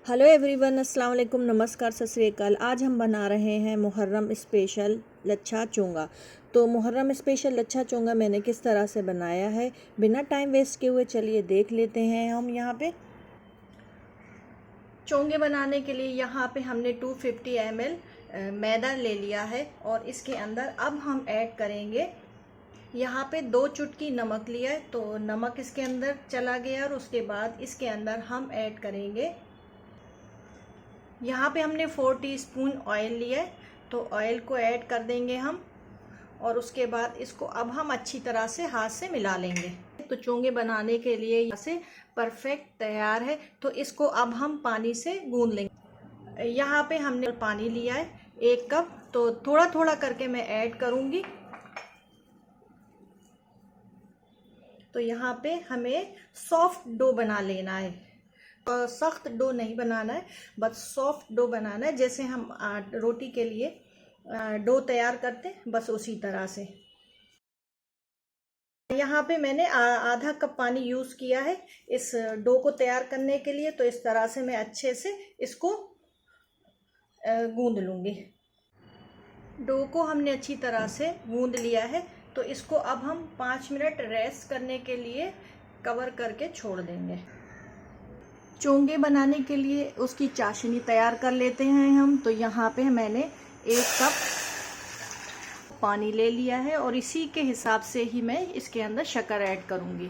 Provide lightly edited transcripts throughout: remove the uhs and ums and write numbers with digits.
Hello everyone, अस्सलाम वालेकुम, नमस्कार, सत श्री अकाल। आज हम बना रहे हैं मुहर्रम स्पेशल लच्छा चोंगा। तो मुहर्रम स्पेशल लच्छा चोंगा मैंने किस तरह से बनाया है, बिना टाइम वेस्ट किए हुए चलिए देख लेते हैं। हम यहाँ पे चोंगे बनाने के लिए यहाँ पे हमने 250 ml मैदा ले लिया है और इसके अंदर अब हम ऐड करेंगे यहाँ पे 2 चुटकी नमक लिया है। तो नमक इसके अंदर चला गया और उसके बाद इसके अंदर हम ऐड करेंगे, यहाँ पे हमने 4 टीस्पून ऑयल लिया है। तो ऑयल को ऐड कर देंगे हम और उसके बाद इसको अब हम अच्छी तरह से हाथ से मिला लेंगे। तो चोंगे बनाने के लिए यहाँ से परफेक्ट तैयार है। तो इसको अब हम पानी से गूंद लेंगे। यहाँ पे हमने पानी लिया है 1 कप, तो थोड़ा थोड़ा करके मैं ऐड करूँगी। तो यहाँ पे हमें सॉफ्ट डो बना लेना है, सख्त डो नहीं बनाना है, बस सॉफ्ट डो बनाना है, जैसे हम रोटी के लिए डो तैयार करते हैं, बस उसी तरह से। यहाँ पे मैंने आधा कप पानी यूज़ किया है इस डो को तैयार करने के लिए। तो इस तरह से मैं अच्छे से इसको गूंद लूँगी। डो को हमने अच्छी तरह से गूंद लिया है। तो इसको अब हम 5 मिनट रेस्ट करने के लिए कवर करके छोड़ देंगे। चोंगे बनाने के लिए उसकी चाशनी तैयार कर लेते हैं हम। तो यहाँ पे मैंने 1 कप पानी ले लिया है और इसी के हिसाब से ही मैं इसके अंदर शक्कर ऐड करूँगी।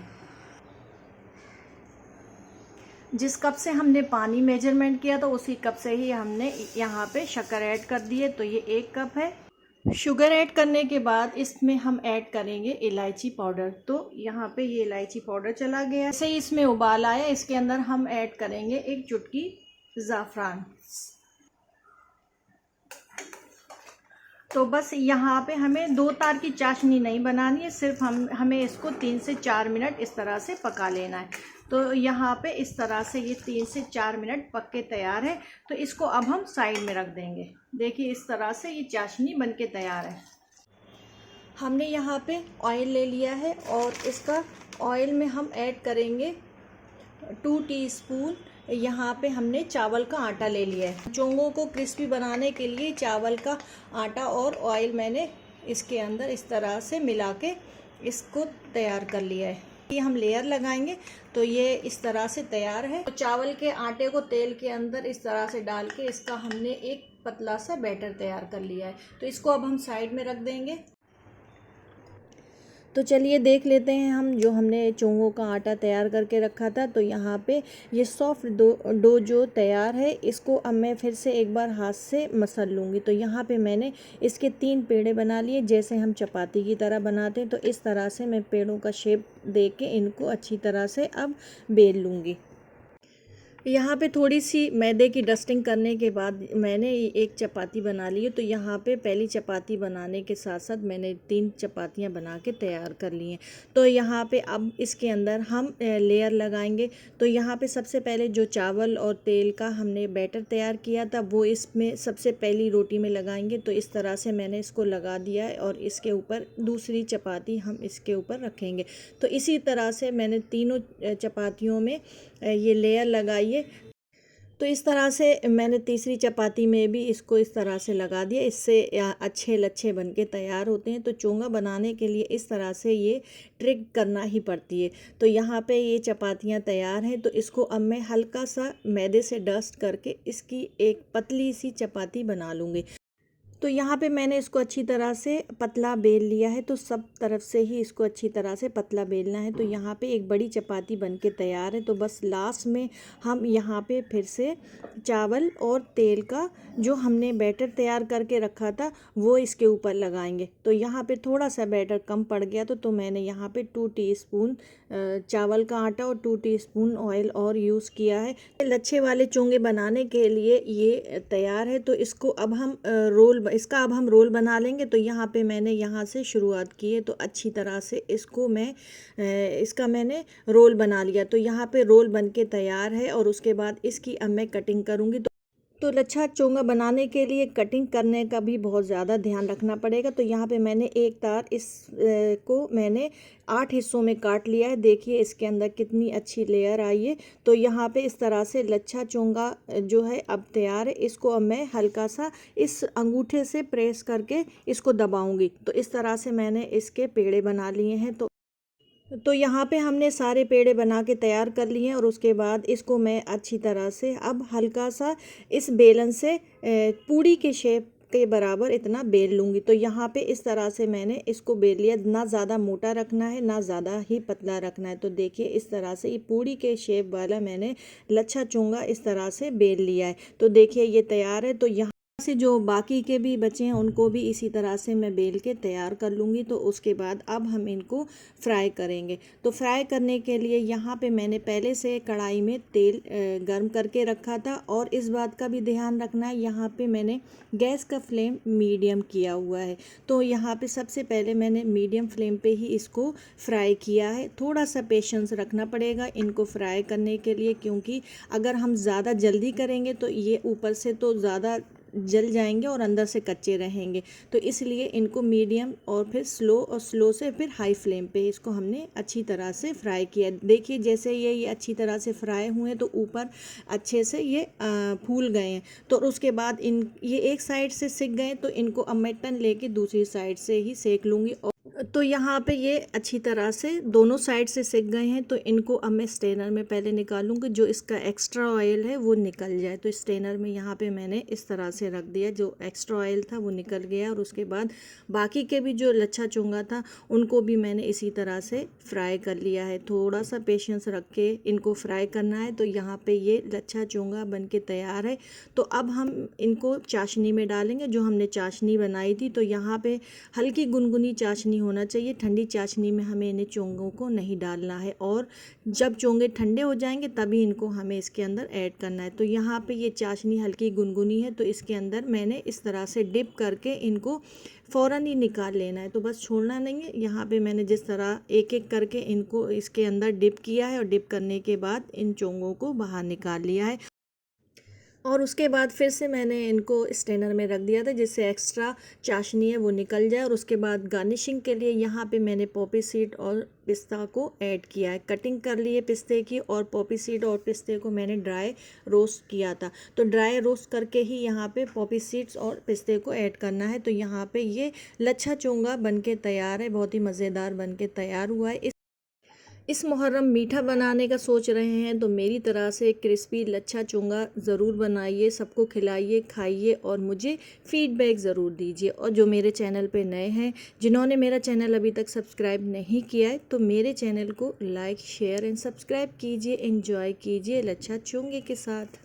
जिस कप से हमने पानी मेजरमेंट किया तो उसी कप से ही हमने यहाँ पे शक्कर ऐड कर दिए। तो ये 1 कप है। शुगर ऐड करने के बाद इसमें हम ऐड करेंगे इलायची पाउडर। तो यहाँ पे ये इलायची पाउडर चला गया। जैसे ही इसमें उबाल आया, इसके अंदर हम ऐड करेंगे 1 चुटकी ज़ाफ़रान। तो बस यहाँ पे हमें 2 तार की चाशनी नहीं बनानी है, सिर्फ हमें इसको 3 से 4 मिनट इस तरह से पका लेना है। तो यहाँ पे इस तरह से ये 3 से 4 मिनट पक के तैयार है। तो इसको अब हम साइड में रख देंगे। देखिए इस तरह से ये चाशनी बन के तैयार है। हमने यहाँ पे ऑयल ले लिया है और इसका ऑयल में हम ऐड करेंगे 2 टीस्पून। यहाँ पे हमने चावल का आटा ले लिया है। चोंगों को क्रिस्पी बनाने के लिए चावल का आटा और ऑयल मैंने इसके अंदर इस तरह से मिला के इसको तैयार कर लिया है। ये हम लेयर लगाएंगे तो ये इस तरह से तैयार है। तो चावल के आटे को तेल के अंदर इस तरह से डाल के इसका हमने एक पतला सा बैटर तैयार कर लिया है। तो इसको अब हम साइड में रख देंगे। तो चलिए देख लेते हैं हम जो हमने चोंगों का आटा तैयार करके रखा था। तो यहाँ पे ये सॉफ्ट डो जो तैयार है, इसको अब मैं फिर से एक बार हाथ से मसल लूँगी। तो यहाँ पे मैंने इसके 3 पेड़े बना लिए, जैसे हम चपाती की तरह बनाते हैं। तो इस तरह से मैं पेड़ों का शेप दे के इनको अच्छी तरह से अब बेल लूँगी। यहाँ पे थोड़ी सी मैदे की डस्टिंग करने के बाद मैंने एक चपाती बना ली है। तो यहाँ पे पहली चपाती बनाने के साथ साथ मैंने 3 चपातियाँ बना के तैयार कर ली हैं। तो यहाँ पे अब इसके अंदर हम लेयर लगाएंगे। तो यहाँ पे सबसे पहले जो चावल और तेल का हमने बैटर तैयार किया था वो इसमें सबसे पहली रोटी में लगाएंगे। तो इस तरह से मैंने इसको लगा दिया है और इसके ऊपर दूसरी चपाती हम इसके ऊपर रखेंगे। तो इसी तरह से मैंने तीनों चपातियों में ये लेयर लगाई है। तो इस तरह से मैंने तीसरी चपाती में भी इसको इस तरह से लगा दिया। इससे अच्छे लच्छे बन के तैयार होते हैं। तो चोंगा बनाने के लिए इस तरह से ये ट्रिक करना ही पड़ती है। तो यहाँ पे ये चपातियाँ तैयार हैं। तो इसको अब मैं हल्का सा मैदे से डस्ट करके इसकी एक पतली सी चपाती बना लूँगी। तो यहाँ पे मैंने इसको अच्छी तरह से पतला बेल लिया है। तो सब तरफ से ही इसको अच्छी तरह से पतला बेलना है। तो यहाँ पे एक बड़ी चपाती बन के तैयार है। तो बस लास्ट में हम यहाँ पे फिर से चावल और तेल का जो हमने बैटर तैयार करके रखा था वो इसके ऊपर लगाएंगे। तो यहाँ पे थोड़ा सा बैटर कम पड़ गया तो मैंने यहाँ पे 2 टीस्पून चावल का आटा और 2 टीस्पून ऑयल और यूज़ किया है। लच्छे वाले चोंगे बनाने के लिए ये तैयार है। तो इसको अब हम इसका अब हम रोल बना लेंगे। तो यहाँ पे मैंने यहाँ से शुरुआत की है। तो अच्छी तरह से इसको इसका मैंने रोल बना लिया। तो यहाँ पे रोल बन के तैयार है और उसके बाद इसकी अब मैं कटिंग करूँगी। तो लच्छा चोंगा बनाने के लिए कटिंग करने का भी बहुत ज़्यादा ध्यान रखना पड़ेगा। तो यहाँ पे मैंने एक तार को मैंने 8 हिस्सों में काट लिया है। देखिए इसके अंदर कितनी अच्छी लेयर आई है। तो यहाँ पे इस तरह से लच्छा चोंगा जो है अब तैयार है। इसको अब मैं हल्का सा इस अंगूठे से प्रेस करके इसको दबाऊंगी। तो इस तरह से मैंने इसके पेड़े बना लिए हैं। तो यहाँ पे हमने सारे पेड़े बना के तैयार कर लिए हैं और उसके बाद इसको मैं अच्छी तरह से अब हल्का सा इस बेलन से पूड़ी के शेप के बराबर इतना बेल लूँगी। तो यहाँ पे इस तरह से मैंने इसको बेल लिया। ना ज़्यादा मोटा रखना है ना ज़्यादा ही पतला रखना है। तो देखिए इस तरह से ये पूड़ी के शेप वाला मैंने लच्छा चोंगा इस तरह से बेल लिया है। तो देखिए ये तैयार है। तो यहाँ से जो बाकी के भी बचे हैं उनको भी इसी तरह से मैं बेल के तैयार कर लूँगी। तो उसके बाद अब हम इनको फ्राई करेंगे। तो फ्राई करने के लिए यहाँ पे मैंने पहले से कढ़ाई में तेल गर्म करके रखा था। और इस बात का भी ध्यान रखना है, यहाँ पे मैंने गैस का फ्लेम मीडियम किया हुआ है। तो यहाँ पे सबसे पहले मैंने मीडियम फ्लेम पे ही इसको फ्राई किया है। थोड़ा सा पेशेंस रखना पड़ेगा इनको फ्राई करने के लिए, क्योंकि अगर हम ज़्यादा जल्दी करेंगे तो ये ऊपर से तो ज़्यादा जल जाएंगे और अंदर से कच्चे रहेंगे। तो इसलिए इनको मीडियम और फिर स्लो और स्लो से फिर हाई फ्लेम पे इसको हमने अच्छी तरह से फ्राई किया। देखिए जैसे ये अच्छी तरह से फ्राई हुए तो ऊपर अच्छे से ये फूल गए हैं। तो उसके बाद ये एक साइड से सिक गए तो इनको अब मैं टन लेके दूसरी साइड से ही सेक लूँगी। तो यहाँ पे ये अच्छी तरह से दोनों साइड से सिक गए हैं। तो इनको अब मैं स्ट्रेनर में पहले निकालूंगी, जो इसका एक्स्ट्रा ऑयल है वो निकल जाए। तो स्ट्रेनर में यहाँ पे मैंने इस तरह से रख दिया, जो एक्स्ट्रा ऑयल था वो निकल गया। और उसके बाद बाकी के भी जो लच्छा चोंगा था उनको भी मैंने इसी तरह से फ्राई कर लिया है। थोड़ा सा पेशेंस रख के इनको फ्राई करना है। तो यहाँ पर ये लच्छा चोंगा बन के तैयार है। तो अब हम इनको चाशनी में डालेंगे, जो हमने चाशनी बनाई थी। तो यहाँ पर हल्की गुनगुनी चाशनी होना चाहिए। ठंडी चाशनी में हमें इन्हें चोंगों को नहीं डालना है। और जब चोंगे ठंडे हो जाएंगे तभी इनको हमें इसके अंदर ऐड करना है। तो यहाँ पे ये चाशनी हल्की गुनगुनी है। तो इसके अंदर मैंने इस तरह से डिप करके इनको फ़ौरन ही निकाल लेना है। तो बस छोड़ना नहीं है। यहाँ पे मैंने जिस तरह एक एक करके इनको इसके अंदर डिप किया है और डिप करने के बाद इन चोंगों को बाहर निकाल लिया है। और उसके बाद फिर से मैंने इनको स्ट्रेनर में रख दिया था, जिससे एक्स्ट्रा चाशनी है वो निकल जाए। और उसके बाद गार्निशिंग के लिए यहाँ पे मैंने पॉपी सीड और पिस्ता को ऐड किया है। कटिंग कर ली है पिस्ते की, और पॉपी सीड और पिस्ते को मैंने ड्राई रोस्ट किया था। तो ड्राई रोस्ट करके ही यहाँ पे पॉपी सीड्स और पिस्ते को ऐड करना है। तो यहाँ पे ये लच्छा चोंगा बन के तैयार है, बहुत ही मज़ेदार बन के तैयार हुआ है। इस मुहर्रम मीठा बनाने का सोच रहे हैं तो मेरी तरह से क्रिस्पी लच्छा चोंगा ज़रूर बनाइए, सबको खिलाइए, खाइए और मुझे फ़ीडबैक ज़रूर दीजिए। और जो मेरे चैनल पे नए हैं, जिन्होंने मेरा चैनल अभी तक सब्सक्राइब नहीं किया है, तो मेरे चैनल को लाइक शेयर एंड सब्सक्राइब कीजिए। एंजॉय कीजिए लच्छा चोंगे के साथ।